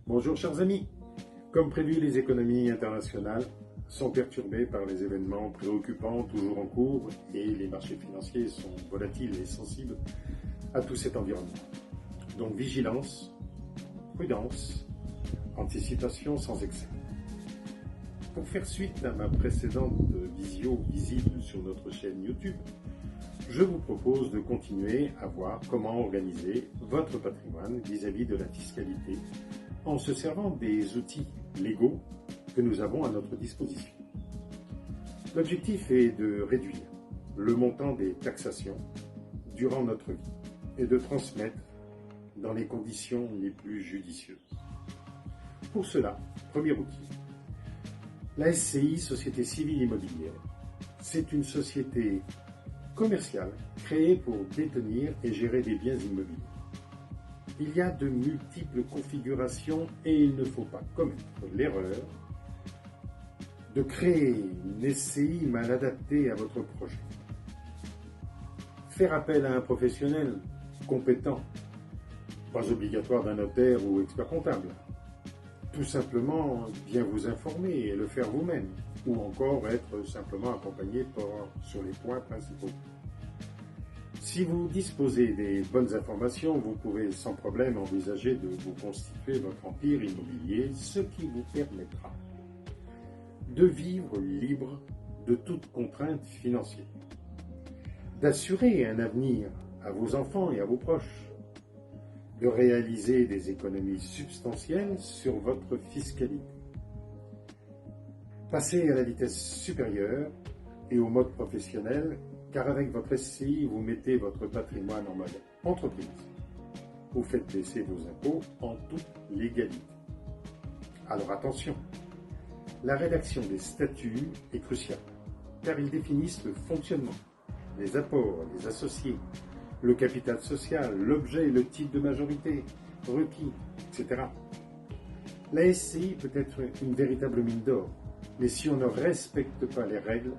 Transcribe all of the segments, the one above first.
Bonjour chers amis. Comme prévu, les économies internationales sont perturbées par les événements préoccupants toujours en cours et les marchés financiers sont volatiles et sensibles à tout cet environnement. Donc vigilance, prudence, anticipation sans excès. Pour faire suite à ma précédente visio visible sur notre chaîne YouTube, je vous propose de continuer à voir comment organiser votre patrimoine vis-à-vis de la fiscalité en se servant des outils légaux que nous avons à notre disposition. L'objectif est de réduire le montant des taxations durant notre vie et de transmettre dans les conditions les plus judicieuses. Pour cela, premier outil, la SCI, Société Civile Immobilière. C'est une société commerciale créée pour détenir et gérer des biens immobiliers. Il y a de multiples configurations et il ne faut pas commettre l'erreur de créer une SCI mal adaptée à votre projet. Faire appel à un professionnel compétent, pas obligatoire d'un notaire ou expert comptable. Tout simplement bien vous informer et le faire vous-même, ou encore être simplement accompagné sur les points principaux. Si vous disposez des bonnes informations, vous pouvez sans problème envisager de vous constituer votre empire immobilier, ce qui vous permettra de vivre libre de toute contrainte financière, d'assurer un avenir à vos enfants et à vos proches, de réaliser des économies substantielles sur votre fiscalité. Passez à la vitesse supérieure et au mode professionnel, car avec votre SCI, vous mettez votre patrimoine en mode entreprise. Vous faites baisser vos impôts en toute légalité. Alors attention, la rédaction des statuts est cruciale, car ils définissent le fonctionnement, les apports, les associés, le capital social, l'objet et le type de majorité, requis, etc. La SCI peut être une véritable mine d'or, mais si on ne respecte pas les règles,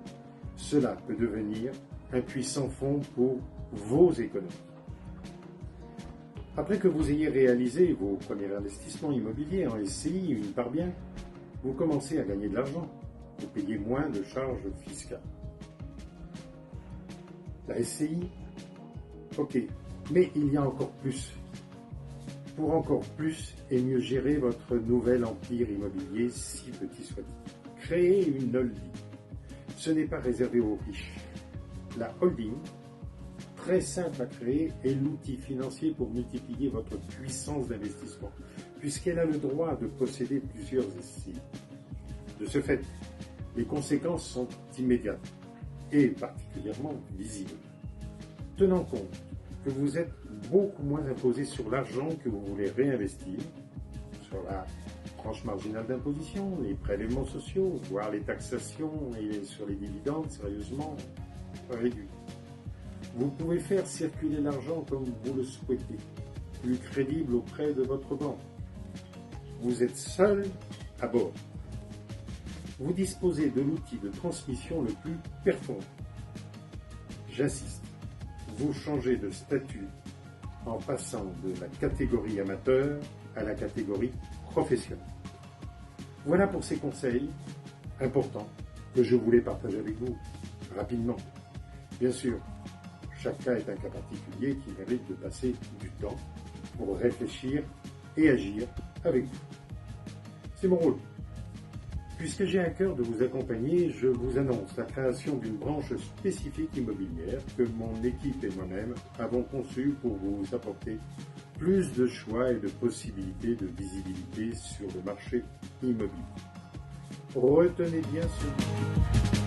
cela peut devenir un puissant fonds pour vos économies. Après que vous ayez réalisé vos premiers investissements immobiliers en SCI, une part bien, vous commencez à gagner de l'argent, vous payez moins de charges fiscales. La SCI, ok, mais il y a encore plus. Pour encore plus et mieux gérer votre nouvel empire immobilier, si petit soit-il. Créez une holding. Ce n'est pas réservé aux riches. La holding, très simple à créer, est l'outil financier pour multiplier votre puissance d'investissement, puisqu'elle a le droit de posséder plusieurs SCI. De ce fait, les conséquences sont immédiates et particulièrement visibles. Tenant compte que vous êtes beaucoup moins imposé sur l'argent que vous voulez réinvestir, sur la tranche marginale d'imposition, les prélèvements sociaux, voire les taxations et sur les dividendes sérieusement réduits. Vous pouvez faire circuler l'argent comme vous le souhaitez, plus crédible auprès de votre banque. Vous êtes seul à bord. Vous disposez de l'outil de transmission le plus performant. J'insiste, vous changez de statut en passant de la catégorie amateur à la catégorie professionnelle. Voilà pour ces conseils importants que je voulais partager avec vous rapidement. Bien sûr, chaque cas est un cas particulier qui mérite de passer du temps pour réfléchir et agir avec vous. C'est mon rôle. Puisque j'ai à cœur de vous accompagner, je vous annonce la création d'une branche spécifique immobilière que mon équipe et moi-même avons conçue pour vous apporter plus de choix et de possibilités de visibilité sur le marché immobilier. Retenez bien ce